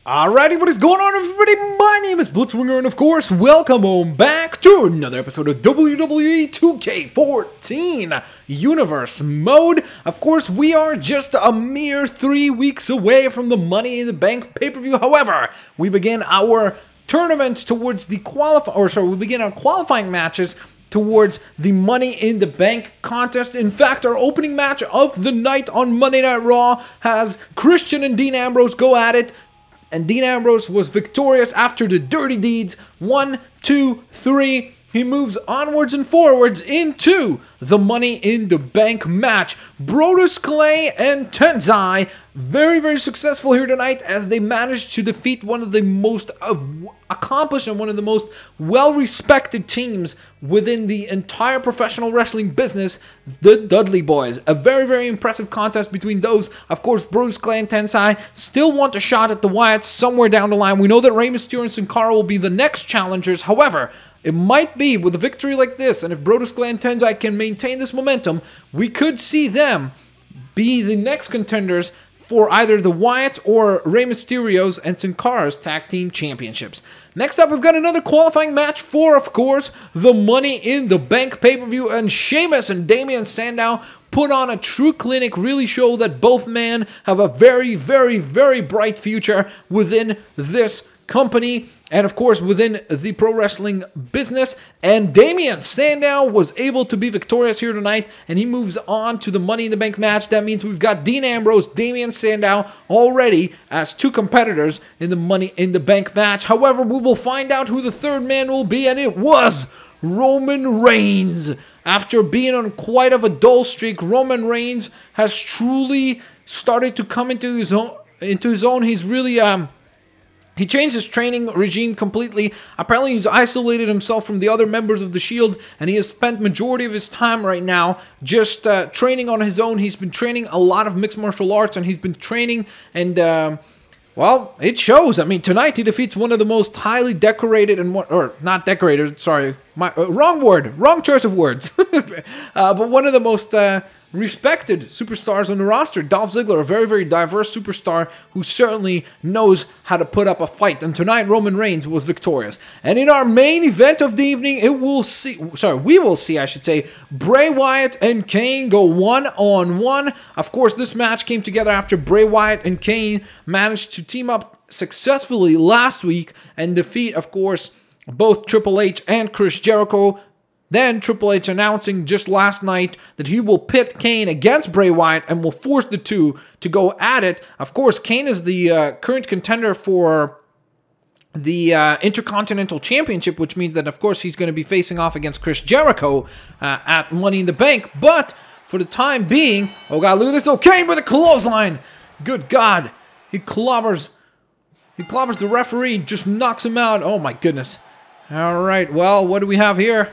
Alrighty, what is going on, everybody? My name is Blitzwinger, and of course, welcome on back to another episode of WWE 2K14 Universe Mode. Of course, we are just a mere 3 weeks away from the Money in the Bank pay-per-view. However, we begin our tournament towards the qualifying matches towards the Money in the Bank contest. In fact, our opening match of the night on Monday Night Raw has Christian and Dean Ambrose go at it. And Dean Ambrose was victorious after the dirty deeds. 1, 2, 3. He moves onwards and forwards into the Money in the Bank match. Brodus Clay and Tenzai very successful here tonight as they managed to defeat one of the most accomplished and one of the most well-respected teams within the entire professional wrestling business, the Dudley Boys. A very impressive contest between those. Of course, Brodus Clay and Tenzai still want a shot at the Wyatts somewhere down the line. We know that Rey Mysterio and Sin Cara will be the next challengers. However, it might be with a victory like this, and if Brodus Clay and Tenzai can maintain this momentum, we could see them be the next contenders for either the Wyatts or Rey Mysterio's and Sin Cara's Tag Team Championships. Next up, we've got another qualifying match for, of course, the Money in the Bank pay-per-view, and Sheamus and Damien Sandow put on a true clinic, really show that both men have a very bright future within this company and of course within the pro wrestling business. And Damien Sandow was able to be victorious here tonight, and he moves on to the Money in the Bank match. That means we've got Dean Ambrose, Damien Sandow already as two competitors in the Money in the Bank match. However, we will find out who the third man will be, and it was Roman Reigns. After being on quite of a dull streak, Roman Reigns has truly started to come into his own. He's really he changed his training regime completely. Apparently, he's isolated himself from the other members of the Shield, and he has spent majority of his time right now just training on his own. He's been training a lot of mixed martial arts, and he's been training, and well, it shows. I mean, tonight he defeats one of the most highly decorated and not decorated. Sorry, wrong choice of words. But one of the most respected superstars on the roster, Dolph Ziggler, a very diverse superstar who certainly knows how to put up a fight. And tonight, Roman Reigns was victorious. And in our main event of the evening, we will see, I should say, Bray Wyatt and Kane go one-on-one. Of course, this match came together after Bray Wyatt and Kane managed to team up successfully last week and defeat, of course, both Triple H and Chris Jericho. Then Triple H announcing just last night that he will pit Kane against Bray Wyatt and will force the two to go at it. Of course, Kane is the current contender for the Intercontinental Championship, which means that, of course, he's going to be facing off against Chris Jericho at Money in the Bank. But for the time being, oh God, look at this! Oh, Kane with a clothesline! Good God, he clobbers the referee, just knocks him out. Oh my goodness! All right, well, what do we have here?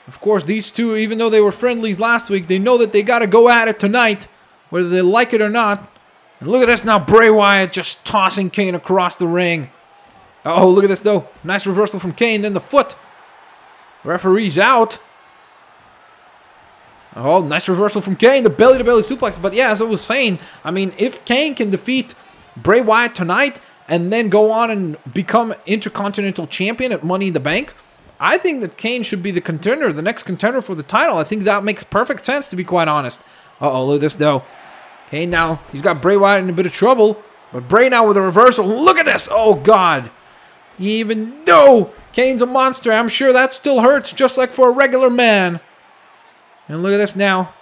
Of course, these two, even though they were friendlies last week, they know that they got to go at it tonight, whether they like it or not. And look at this now, Bray Wyatt just tossing Kane across the ring. Oh, look at this, though. Nice reversal from Kane, then the foot. Referee's out. Oh, nice reversal from Kane, the belly-to-belly suplex. But yeah, as I was saying, I mean, if Kane can defeat Bray Wyatt tonight and then go on and become Intercontinental Champion at Money in the Bank, I think that Kane should be the contender, the next contender for the title. I think that makes perfect sense, to be quite honest. Uh-oh, look at this, though. Kane now, he's got Bray Wyatt in a bit of trouble. But Bray now with a reversal. Look at this! Oh, God. Even though Kane's a monster, I'm sure that still hurts, just like for a regular man. And look at this now.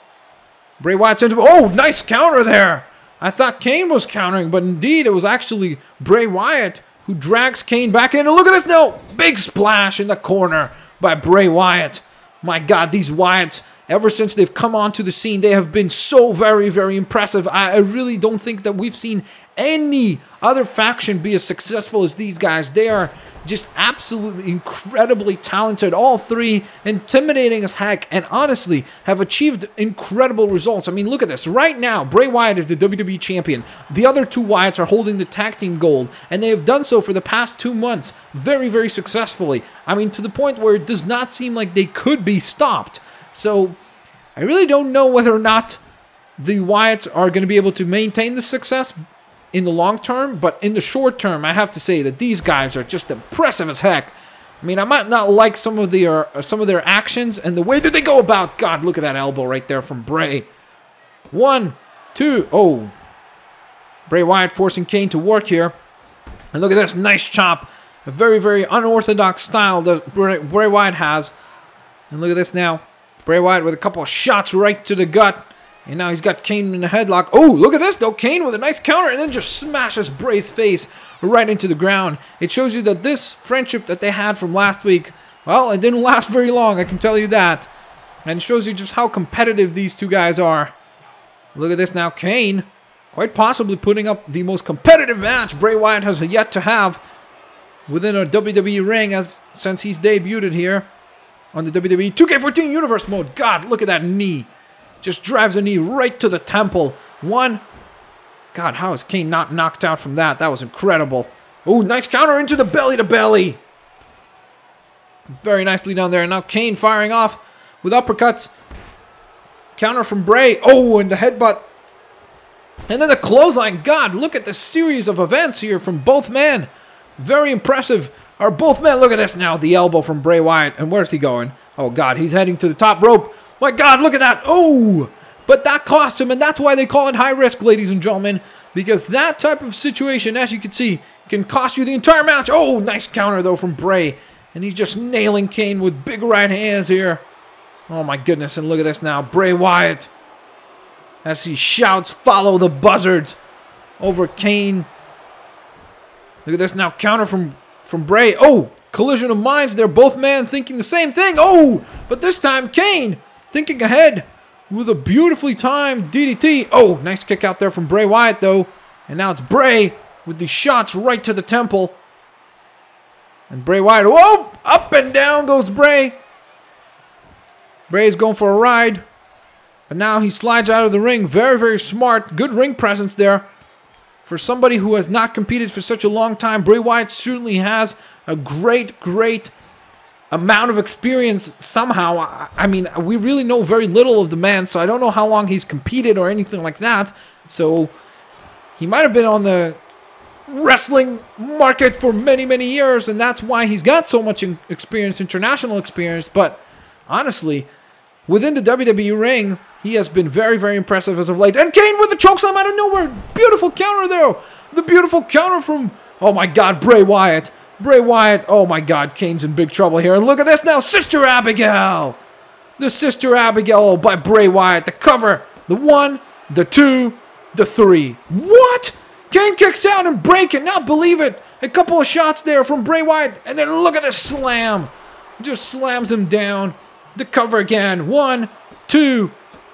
Bray Wyatt's into... Oh, nice counter there! I thought Kane was countering, but indeed, it was actually Bray Wyatt who drags Kane back in. And look at this now! Big splash in the corner by Bray Wyatt. My God, these Wyatts, ever since they've come onto the scene, they have been so very impressive. I really don't think that we've seen any other faction be as successful as these guys. They are just absolutely incredibly talented. All three intimidating as heck, and honestly have achieved incredible results. I mean, look at this. Right now, Bray Wyatt is the WWE Champion. The other two Wyatts are holding the tag team gold, and they have done so for the past 2 months very successfully. I mean, to the point where it does not seem like they could be stopped. So I really don't know whether or not the Wyatts are going to be able to maintain the success in the long term, but in the short term, I have to say that these guys are just impressive as heck. I mean, I might not like some of their actions and the way that they go about. God, look at that elbow right there from Bray. 1, 2, oh. Bray Wyatt forcing Kane to work here. And look at this nice chop. A very, very unorthodox style that Bray Wyatt has. And look at this now. Bray Wyatt with a couple of shots right to the gut. And now he's got Kane in a headlock. Oh, look at this though. Kane with a nice counter and then just smashes Bray's face right into the ground. It shows you that this friendship that they had from last week, well, it didn't last very long, I can tell you that. And it shows you just how competitive these two guys are. Look at this now. Kane quite possibly putting up the most competitive match Bray Wyatt has yet to have within a WWE ring since he's debuted here on the WWE 2K14 Universe mode. God, look at that knee. Just drives a knee right to the temple. 1. God, how is Kane not knocked out from that? That was incredible. Oh, nice counter into the belly-to-belly. Very nicely down there. And now Kane firing off with uppercuts. Counter from Bray. Oh, and the headbutt. And then the clothesline. God, look at the series of events here from both men. Very impressive. Are both men. Look at this now. The elbow from Bray Wyatt. And where's he going? Oh, God, he's heading to the top rope. My God, look at that. Oh, but that cost him, and that's why they call it high risk, ladies and gentlemen, because that type of situation, as you can see, can cost you the entire match. Oh, nice counter, though, from Bray, and he's just nailing Kane with big right hands here. Oh, my goodness, and look at this now. Bray Wyatt, as he shouts, follow the buzzards over Kane. Look at this now. Counter from Bray. Oh, collision of minds. They're both men thinking the same thing. Oh, but this time Kane thinking ahead with a beautifully timed DDT. Oh, nice kick out there from Bray Wyatt, though. And now it's Bray with the shots right to the temple. And Bray Wyatt, whoa, up and down goes Bray. Bray's going for a ride. But now he slides out of the ring. Very, very smart. Good ring presence there. For somebody who has not competed for such a long time, Bray Wyatt certainly has a great, great amount of experience somehow. I mean, we really know very little of the man, so I don't know how long he's competed or anything like that. So he might have been on the wrestling market for many, many years, and that's why he's got so much experience, international experience. But honestly, within the WWE ring, he has been very, very impressive as of late. And Kane with the chokeslam out of nowhere. Beautiful counter there. The beautiful counter from, oh my God, Bray Wyatt. Bray Wyatt, oh my God, Kane's in big trouble here. And look at this now, Sister Abigail. The Sister Abigail by Bray Wyatt. The cover, the 1, the 2, the 3. What? Kane kicks out and Bray cannot believe it. A couple of shots there from Bray Wyatt. And then look at this slam. Just slams him down. The cover again. 1, 2,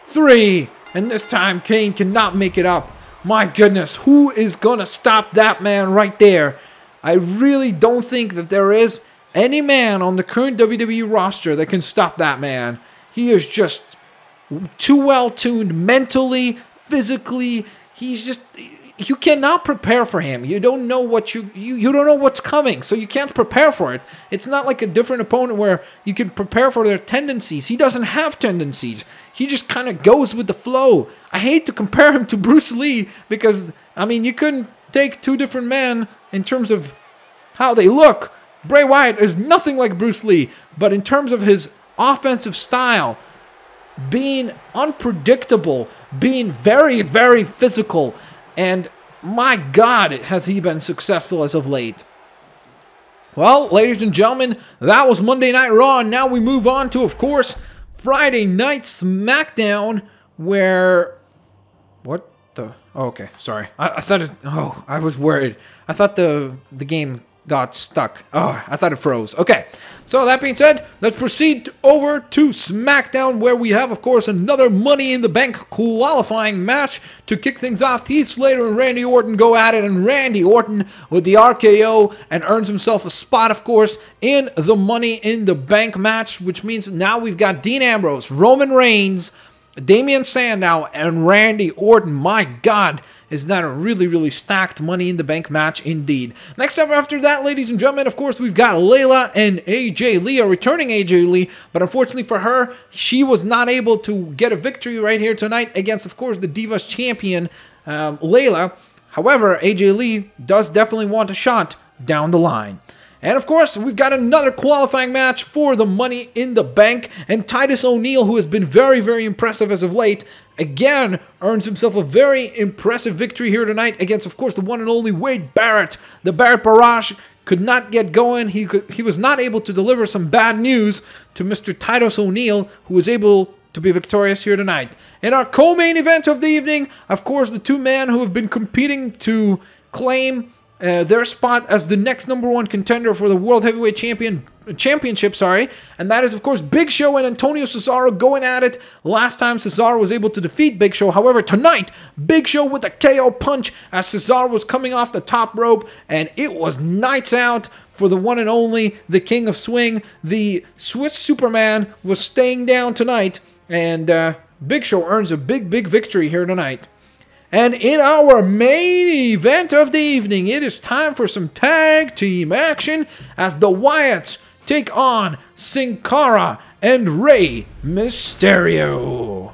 3. And this time Kane cannot make it up. My goodness, who is going to stop that man right there? I really don't think that there is any man on the current WWE roster that can stop that man. He is just too well tuned mentally, physically. He's just, you cannot prepare for him. You don't know what you don't know what's coming, so you can't prepare for it. It's not like a different opponent where you can prepare for their tendencies. He doesn't have tendencies. He just kind of goes with the flow. I hate to compare him to Bruce Lee because, I mean, you couldn't take two different men in terms of how they look. Bray Wyatt is nothing like Bruce Lee, but in terms of his offensive style, being unpredictable, being very, very physical, and my God, has he been successful as of late. Well, ladies and gentlemen, that was Monday Night Raw, and now we move on to, of course, Friday Night Smackdown, where... What the... Oh, okay, sorry. I thought it... Oh, I was worried. I thought the game got stuck. Oh, I thought it froze. Okay, so that being said, let's proceed over to SmackDown, where we have, of course, another Money in the Bank qualifying match to kick things off. Heath Slater and Randy Orton go at it, and Randy Orton with the RKO and earns himself a spot, of course, in the Money in the Bank match, which means now we've got Dean Ambrose, Roman Reigns, Damian Sandow, and Randy Orton. My God, is that a really, really stacked Money in the Bank match indeed. Next up after that, ladies and gentlemen, of course, we've got Layla and AJ Lee, a returning AJ Lee, but unfortunately for her, she was not able to get a victory right here tonight against, of course, the Divas champion, Layla. However, AJ Lee does definitely want a shot down the line. And of course, we've got another qualifying match for the Money in the Bank. And Titus O'Neil, who has been very, very impressive as of late, again earns himself a very impressive victory here tonight against, of course, the one and only Wade Barrett. The Barrett Barrage could not get going. He was not able to deliver some bad news to Mr. Titus O'Neil, who was able to be victorious here tonight. In our co-main event of the evening, of course, the two men who have been competing to claim their spot as the next #1 contender for the World Heavyweight Championship, and that is, of course, Big Show and Antonio Cesaro going at it. Last time, Cesaro was able to defeat Big Show. However, tonight, Big Show with a KO punch as Cesaro was coming off the top rope, and it was nights out for the one and only, the King of Swing. The Swiss Superman was staying down tonight, and Big Show earns a big, big victory here tonight. And in our main event of the evening, it is time for some tag team action as the Wyatts take on Sin Cara and Rey Mysterio.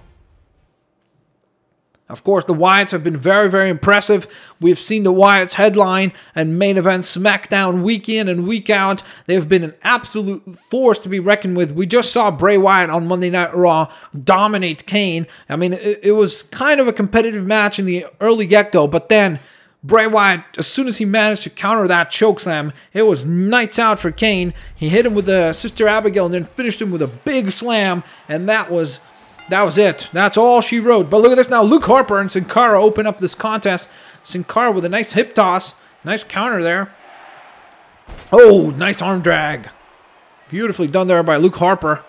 Of course, the Wyatts have been very, very impressive. We've seen the Wyatts headline and main event Smackdown week in and week out. They've been an absolute force to be reckoned with. We just saw Bray Wyatt on Monday Night Raw dominate Kane. I mean, it was kind of a competitive match in the early get-go, but then Bray Wyatt, as soon as he managed to counter that chokeslam, it was nights out for Kane. He hit him with a Sister Abigail and then finished him with a big slam, and that was it. That's all she wrote. But look at this now. Luke Harper and Sin Cara open up this contest. Sin Cara with a nice hip toss. Nice counter there. Oh, nice arm drag. Beautifully done there by Luke Harper.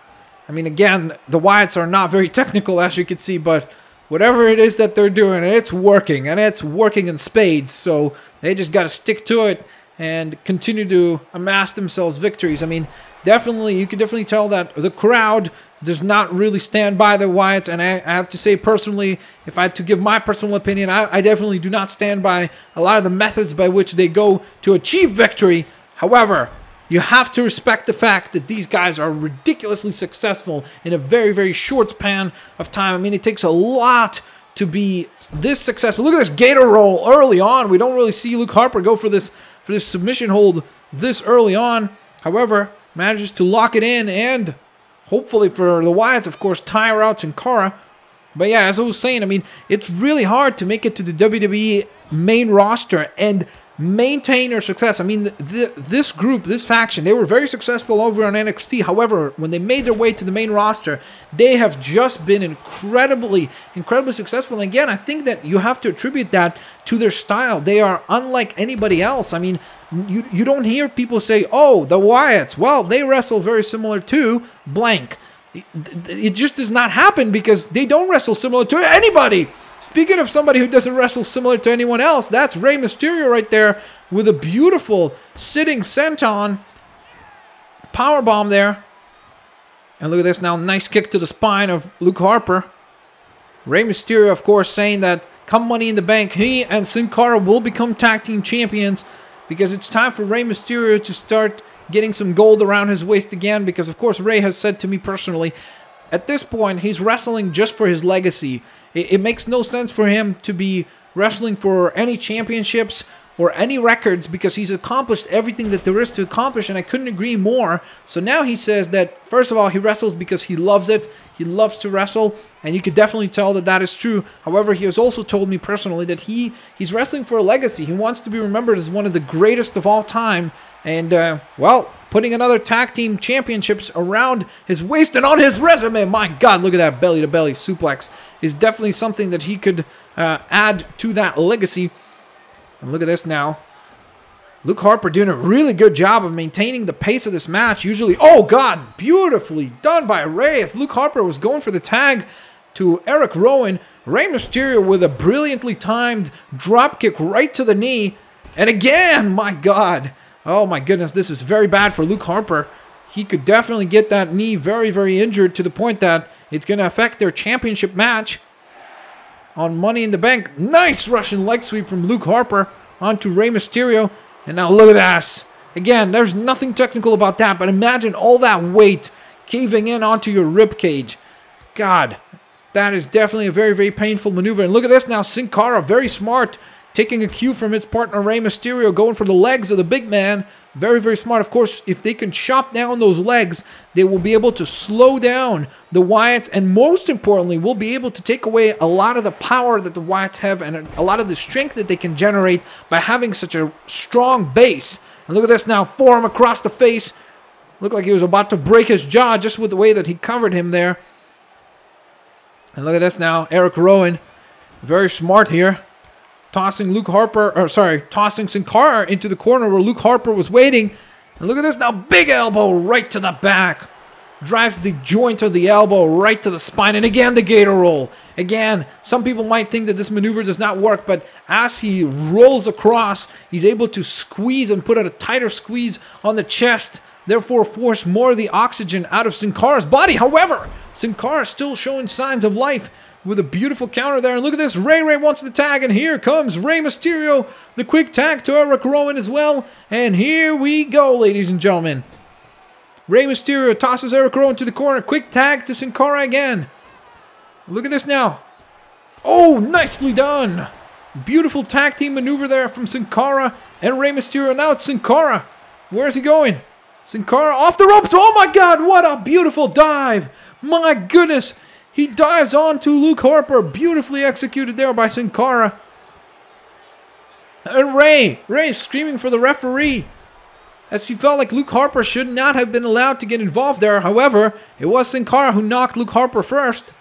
I mean, again, the Wyatts are not very technical, as you can see, but whatever it is that they're doing, it's working. And it's working in spades. So they just got to stick to it and continue to amass themselves victories. I mean, you can definitely tell that the crowd does not really stand by the Wyatts, and I have to say personally, if I had to give my personal opinion, I definitely do not stand by a lot of the methods by which they go to achieve victory. However, you have to respect the fact that these guys are ridiculously successful in a very, very short span of time. I mean, it takes a lot to be this successful. Look at this gator roll early on. We don't really see Luke Harper go for this submission hold this early on. However, manages to lock it in, and hopefully for the Wyatts, of course, tire out Sin Cara. But yeah, as I was saying, I mean, it's really hard to make it to the WWE main roster and maintain their success. I mean, this group, this faction, they were very successful over on NXT. However, when they made their way to the main roster, they have just been incredibly successful. And again, I think that you have to attribute that to their style. They are unlike anybody else. I mean, you don't hear people say, oh, the Wyatts, well, they wrestle very similar to blank. It just does not happen because they don't wrestle similar to anybody. Speaking of somebody who doesn't wrestle similar to anyone else, that's Rey Mysterio right there with a beautiful sitting senton powerbomb there. And look at this now, nice kick to the spine of Luke Harper. Rey Mysterio, of course, saying that come Money in the Bank, he and Sin Cara will become tag team champions because it's time for Rey Mysterio to start getting some gold around his waist again, because of course Rey has said to me personally, at this point, he's wrestling just for his legacy. It makes no sense for him to be wrestling for any championships or any records because he's accomplished everything that there is to accomplish, and I couldn't agree more. So now he says that, first of all, he wrestles because he loves it. He loves to wrestle, and you could definitely tell that that is true. However, he has also told me personally that he's wrestling for a legacy. He wants to be remembered as one of the greatest of all time, and, well, putting another tag team championships around his waist and on his resume. My God, look at that belly-to-belly suplex. Is definitely something that he could add to that legacy. And look at this now. Luke Harper doing a really good job of maintaining the pace of this match. Usually, oh God, beautifully done by Rey. As Luke Harper was going for the tag to Eric Rowan, Rey Mysterio with a brilliantly timed drop kick right to the knee. And again, my God. Oh my goodness, this is very bad for Luke Harper. He could definitely get that knee very, very injured to the point that it's going to affect their championship match on Money in the Bank. Nice Russian leg sweep from Luke Harper onto Rey Mysterio. And now look at this. Again, there's nothing technical about that, but imagine all that weight caving in onto your rib cage. God, that is definitely a very, very painful maneuver. And look at this now, Sin Cara, very smart, taking a cue from his partner Rey Mysterio, going for the legs of the big man. Very, very smart. Of course, if they can chop down those legs, they will be able to slow down the Wyatts, and most importantly, will be able to take away a lot of the power that the Wyatts have and a lot of the strength that they can generate by having such a strong base. And look at this now, forearm across the face. Looked like he was about to break his jaw just with the way that he covered him there. And look at this now, Eric Rowan, very smart here. Tossing tossing Sin Cara into the corner where Luke Harper was waiting. And look at this now, big elbow right to the back. Drives the joint of the elbow right to the spine. And again, the gator roll. Again, some people might think that this maneuver does not work, but as he rolls across, he's able to squeeze and put out a tighter squeeze on the chest, therefore force more of the oxygen out of Sin Cara's body. However, Sin Cara still showing signs of life with a beautiful counter there. And look at this, Ray wants the tag, and here comes Rey Mysterio. The quick tag to Eric Rowan as well. And here we go, ladies and gentlemen. Rey Mysterio tosses Eric Rowan to the corner. Quick tag to Sin Cara again. Look at this now. Oh, nicely done. Beautiful tag team maneuver there from Sin Cara and Rey Mysterio. Now it's Sin Cara. Where is he going? Sin Cara off the ropes. Oh my God, what a beautiful dive. My goodness. He dives onto Luke Harper. Beautifully executed there by Sin Cara. And Ray is screaming for the referee, as he felt like Luke Harper should not have been allowed to get involved there. However, it was Sin Cara who knocked Luke Harper first.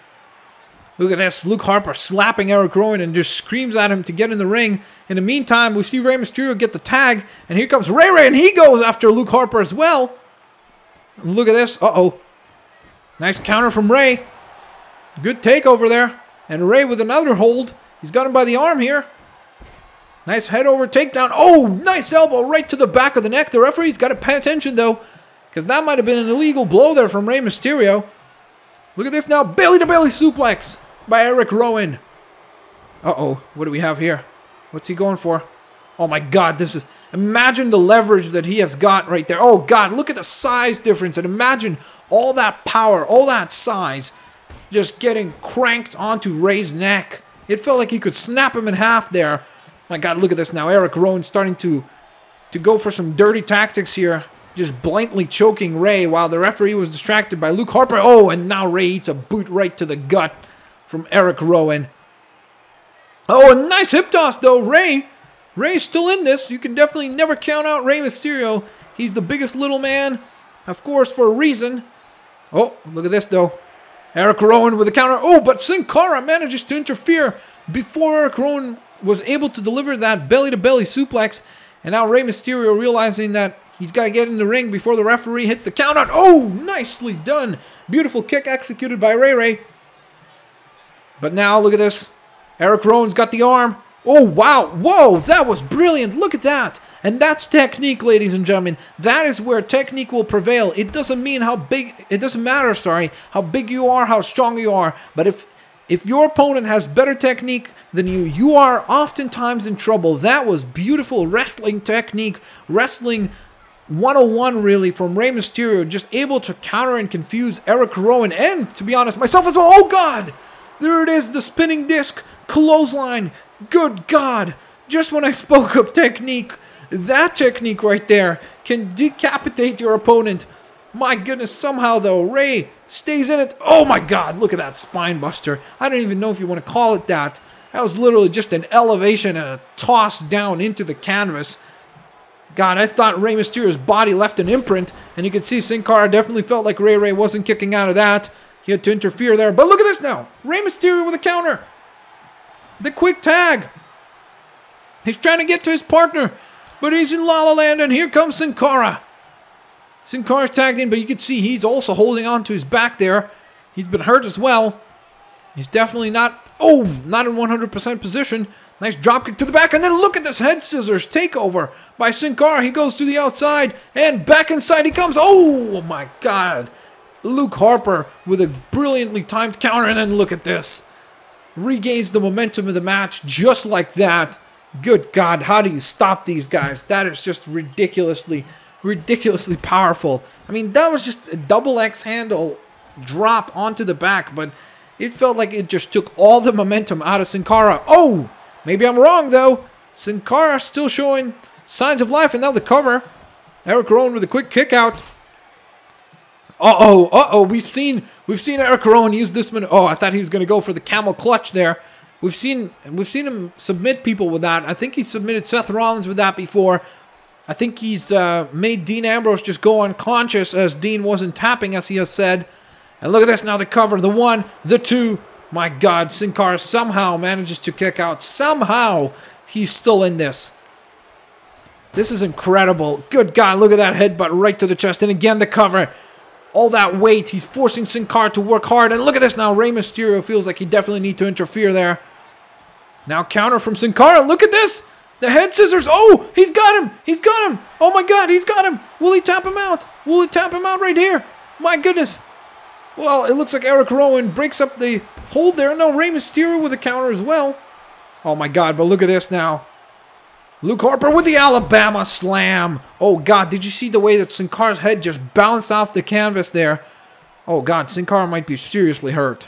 Look at this, Luke Harper slapping Eric Rowan and just screams at him to get in the ring. In the meantime, we see Rey Mysterio get the tag, and here comes Ray, and he goes after Luke Harper as well. And look at this, uh-oh. Nice counter from Ray. Good takeover there. And Ray with another hold. He's got him by the arm here. Nice head over takedown. Oh, nice elbow right to the back of the neck. The referee's got to pay attention though, because that might have been an illegal blow there from Rey Mysterio. Look at this now. Belly-to-belly suplex by Eric Rowan. Uh-oh. What do we have here? What's he going for? Oh my God, this is... Imagine the leverage that he has got right there. Oh God, look at the size difference. And imagine all that power, all that size, just getting cranked onto Ray's neck. It felt like he could snap him in half there. My God, look at this now. Eric Rowan starting to go for some dirty tactics here. Just blatantly choking Ray while the referee was distracted by Luke Harper. Oh, and now Ray eats a boot right to the gut from Eric Rowan. Oh, a nice hip toss though. Ray's still in this. You can definitely never count out Rey Mysterio. He's the biggest little man, of course, for a reason. Oh, look at this though. Eric Rowan with a counter. Oh, but Sin Cara manages to interfere before Eric Rowan was able to deliver that belly-to-belly suplex. And now Rey Mysterio realizing that he's got to get in the ring before the referee hits the count out. Oh, nicely done. Beautiful kick executed by Ray. But now, look at this. Eric Rowan's got the arm. Oh, wow. Whoa, that was brilliant. Look at that. And that's technique, ladies and gentlemen. That is where technique will prevail. It doesn't mean how big, it doesn't matter, sorry, how big you are, how strong you are. But if your opponent has better technique than you, you are oftentimes in trouble. That was beautiful wrestling technique, wrestling 101 really from Rey Mysterio, just able to counter and confuse Eric Rowan, and to be honest, myself as well. Oh God, there it is, the spinning disc, clothesline. Good God, just when I spoke of technique, that technique right there can decapitate your opponent. My goodness, somehow though, Ray stays in it. Oh my God, look at that spine buster. I don't even know if you want to call it that. That was literally just an elevation and a toss down into the canvas. God, I thought Rey Mysterio's body left an imprint, and you can see Sin Cara definitely felt like Ray wasn't kicking out of that. He had to interfere there. But look at this now. Rey Mysterio with a counter. The quick tag. He's trying to get to his partner, but he's in La La Land, and here comes Sin Cara. Sin Cara's tagged in, but you can see he's also holding on to his back there. He's been hurt as well. He's definitely not in 100% position. Nice dropkick to the back, and then look at this head scissors takeover by Sin Cara. He goes to the outside, and back inside he comes. Oh my God. Luke Harper with a brilliantly timed counter, and then look at this. Regains the momentum of the match just like that. Good God, how do you stop these guys? That is just ridiculously powerful. I mean, that was just a double X handle drop onto the back, but it felt like it just took all the momentum out of Sin Cara. Oh, maybe I'm wrong though. Sin Cara still showing signs of life, and now the cover. Eric Rowan with a quick kick out. Uh-oh. We've seen Eric Rowan use this one. Oh, I thought he was going to go for the camel clutch there. We've seen him submit people with that. I think he submitted Seth Rollins with that before. I think he's made Dean Ambrose just go unconscious as Dean wasn't tapping, as he has said. And look at this now, the cover, the 1, the 2. My God, Sin Cara somehow manages to kick out. Somehow he's still in this. This is incredible. Good God, look at that headbutt right to the chest. And again, the cover. All that weight. He's forcing Sin Cara to work hard. And look at this now. Rey Mysterio feels like he definitely needs to interfere there. Now counter from Sin Cara. Look at this. The head scissors. Oh, he's got him. He's got him. Oh my God, he's got him. Will he tap him out? Will he tap him out right here? My goodness. Well, it looks like Eric Rowan breaks up the hold there. No, Rey Mysterio with a counter as well. Oh my God, but look at this now. Luke Harper with the Alabama slam. Oh God, did you see the way that Sin Cara's head just bounced off the canvas there? Oh God, Sin Cara might be seriously hurt.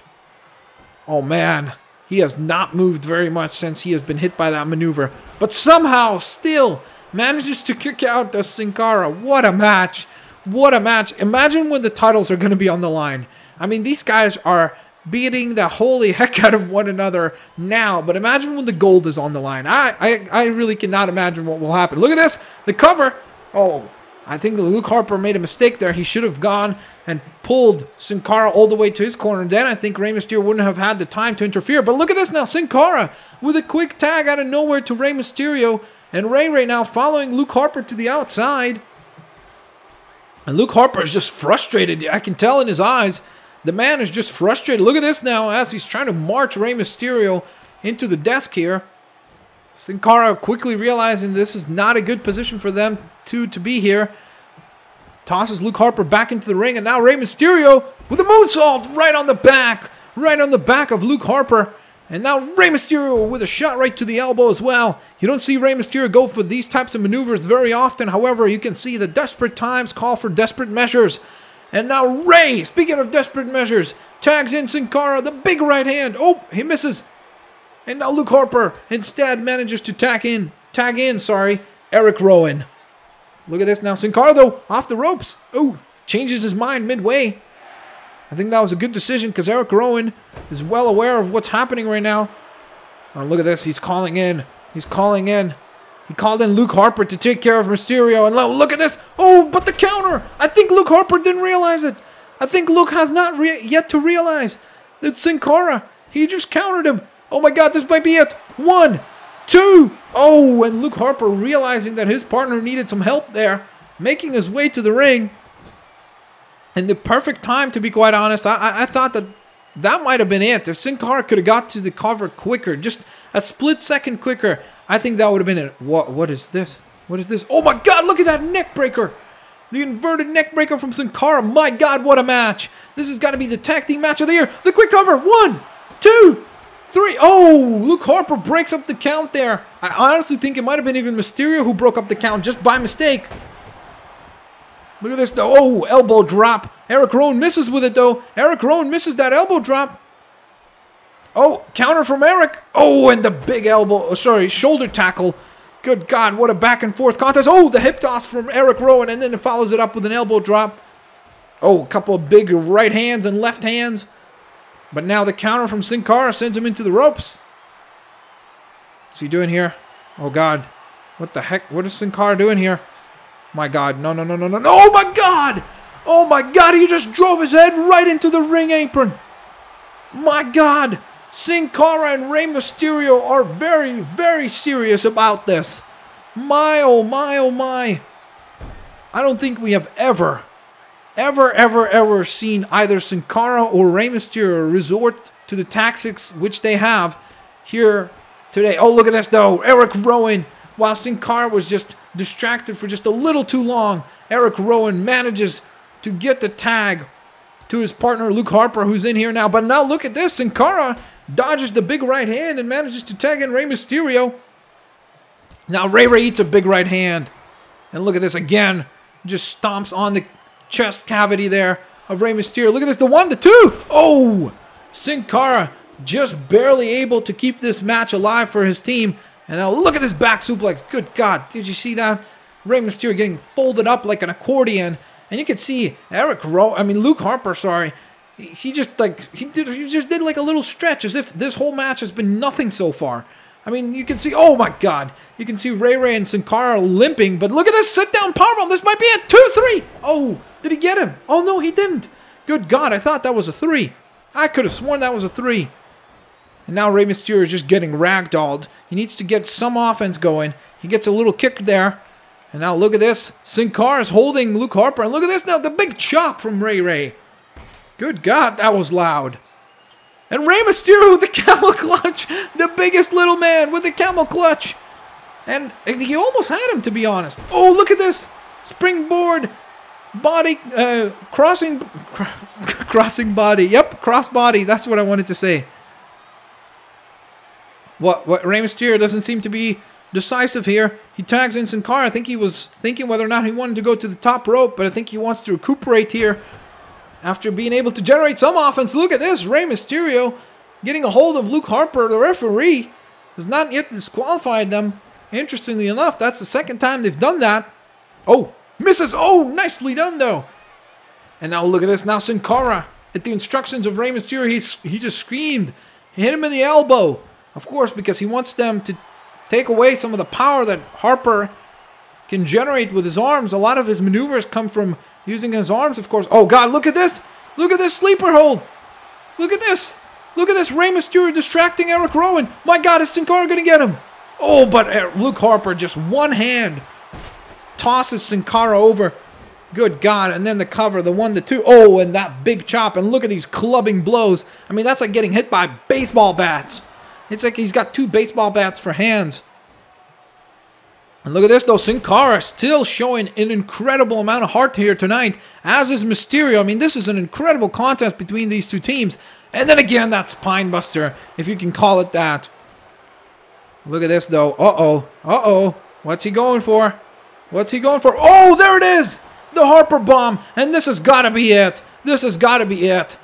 Oh man, he has not moved very much since he has been hit by that maneuver. But somehow, still, manages to kick out the Sin Cara. What a match. What a match. Imagine when the titles are going to be on the line. I mean, these guys are beating the holy heck out of one another now, but imagine when the gold is on the line. I really cannot imagine what will happen. Look at this, the cover. Oh, I think Luke Harper made a mistake there. He should have gone and pulled Sin Cara all the way to his corner. Then I think Rey Mysterio wouldn't have had the time to interfere. But look at this now, Sin Cara with a quick tag out of nowhere to Rey Mysterio, and Rey right now following Luke Harper to the outside. And Luke Harper is just frustrated. I can tell in his eyes. The man is just frustrated. Look at this now as he's trying to march Rey Mysterio into the desk here. Sin Cara quickly realizing this is not a good position for them to be here. Tosses Luke Harper back into the ring, and now Rey Mysterio with a moonsault right on the back of Luke Harper. And now Rey Mysterio with a shot right to the elbow as well. You don't see Rey Mysterio go for these types of maneuvers very often. However, you can see the desperate times call for desperate measures. And now Rey, speaking of desperate measures, tags in Sin Cara, the big right hand. Oh, he misses. And now Luke Harper instead manages to tag in, Eric Rowan. Look at this now. Sin Cara, though, off the ropes. Oh, changes his mind midway. I think that was a good decision because Eric Rowan is well aware of what's happening right now. Oh, look at this. He's calling in. He's calling in. He called in Luke Harper to take care of Mysterio. And look at this. Oh, but the counter. I think Luke Harper didn't realize it. I think Luke has not yet to realize that Sin Cara, he just countered him. Oh my God, this might be it. 1, 2. Oh, and Luke Harper realizing that his partner needed some help there, making his way to the ring. And the perfect time, to be quite honest, I thought that might have been it. If Sin Cara could have got to the cover quicker, just a split second quicker, I think that would have been it. What is this? What is this? Oh my God, look at that neck breaker. The inverted neck breaker from Sin Cara. My God, what a match. This has got to be the tag team match of the year. The quick cover. 1, 2, 3. Oh, Luke Harper breaks up the count there. I honestly think it might have been even Mysterio who broke up the count just by mistake. Look at this though. Oh, elbow drop. Eric Rowan misses with it though. Eric Rowan misses that elbow drop. Oh, counter from Eric. Oh, and the big elbow. Shoulder tackle. Good God, what a back and forth contest. Oh, the hip toss from Eric Rowan, and then it follows it up with an elbow drop. Oh, a couple of big right hands and left hands. But now the counter from Sin Cara sends him into the ropes. What's he doing here? Oh God. What the heck? What is Sin Cara doing here? My God. No. Oh my God! Oh my God, he just drove his head right into the ring apron. My God. Sin Cara and Rey Mysterio are very, very serious about this. My, oh my. I don't think we have ever seen either Sin Cara or Rey Mysterio resort to the tactics which they have here today. Oh, look at this though. Eric Rowan, while Sin Cara was just distracted for just a little too long, Eric Rowan manages to get the tag to his partner Luke Harper, who's in here now. But now look at this. Sin Cara dodges the big right hand and manages to tag in Rey Mysterio. Now Ray eats a big right hand. And look at this again. Just stomps on the chest cavity there of Rey Mysterio. Look at this. The 1, the 2. Oh! Sin Cara just barely able to keep this match alive for his team. And now look at this back suplex. Good God, did you see that? Rey Mysterio getting folded up like an accordion. And you can see Luke Harper, sorry. He just did like a little stretch as if this whole match has been nothing so far. I mean, you can see, oh my God. You can see Ray and Sin Cara limping, but look at this sit-down powerbomb. This might be a 2-3. Oh, did he get him? Oh no, he didn't. Good God, I thought that was a 3. I could have sworn that was a 3. And now Rey Mysterio is just getting ragdolled. He needs to get some offense going. He gets a little kick there. And now look at this. Sin Cara is holding Luke Harper. And look at this now, the big chop from Ray. Good God, that was loud. And Rey Mysterio with the camel clutch. The biggest little man with the camel clutch. And he almost had him, to be honest. Oh, look at this. Springboard body, crossing body. Yep, cross body. That's what I wanted to say. What Rey Mysterio doesn't seem to be decisive here. He tags in Sin Cara. I think he was thinking whether or not he wanted to go to the top rope, but I think he wants to recuperate here after being able to generate some offense. Look at this. Rey Mysterio getting a hold of Luke Harper. The referee has not yet disqualified them. Interestingly enough, that's the second time they've done that. Oh, misses. Oh, nicely done, though. And now look at this. Now Sin Cara, at the instructions of Rey Mysterio, he just screamed. He hit him in the elbow. Of course, because he wants them to take away some of the power that Harper can generate with his arms. A lot of his maneuvers come from using his arms, of course. Oh, God, look at this. Look at this sleeper hold. Look at this. Look at this. Rey Mysterio distracting Eric Rowan. My God, is Sin Cara going to get him? Oh, but Luke Harper, just one hand, tosses Sin Cara over. Good God. And then the cover, the 1, the 2. Oh, and that big chop. And look at these clubbing blows. I mean, that's like getting hit by baseball bats. It's like he's got 2 baseball bats for hands. And look at this, though. Sin Cara still showing an incredible amount of heart here tonight, as is Mysterio. I mean, this is an incredible contest between these two teams. And then again, that spine buster, if you can call it that. Look at this, though. Uh-oh. Uh-oh. What's he going for? What's he going for? Oh, there it is! The Harper bomb. And this has got to be it. This has got to be it.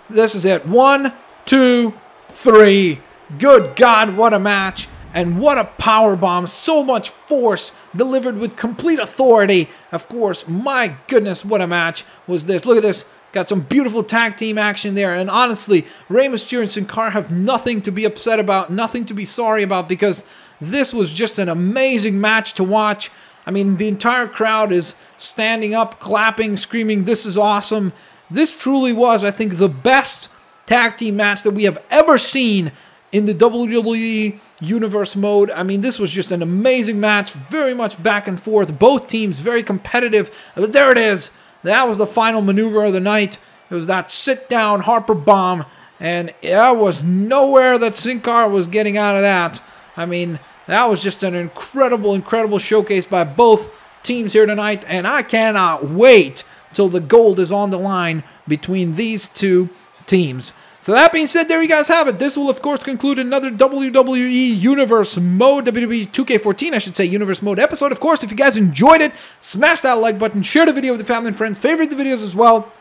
This is it. 1, 2, 3. Good God, what a match. And what a power bomb. So much force delivered with complete authority. Of course, my goodness, what a match was this. Look at this. Got some beautiful tag team action there. And honestly, Rey Mysterio and Sin Cara have nothing to be upset about, nothing to be sorry about, because this was just an amazing match to watch. I mean, the entire crowd is standing up, clapping, screaming, "This is awesome." This truly was, I think, the best tag team match that we have ever seen in the WWE Universe mode. I mean, this was just an amazing match, very much back and forth. Both teams very competitive. But there it is. That was the final maneuver of the night. It was that sit-down Harper bomb, and there was nowhere that Sin Cara was getting out of that. I mean, that was just an incredible, incredible showcase by both teams here tonight, and I cannot wait till the gold is on the line between these two teams. So that being said, there you guys have it. This will, of course, conclude another WWE Universe Mode, WWE 2K14, I should say, Universe Mode episode. Of course, if you guys enjoyed it, smash that like button, share the video with your family and friends, favorite the videos as well.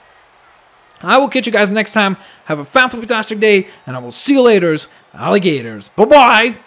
I will catch you guys next time. Have a fantastic day, and I will see you later, alligators. Bye-bye.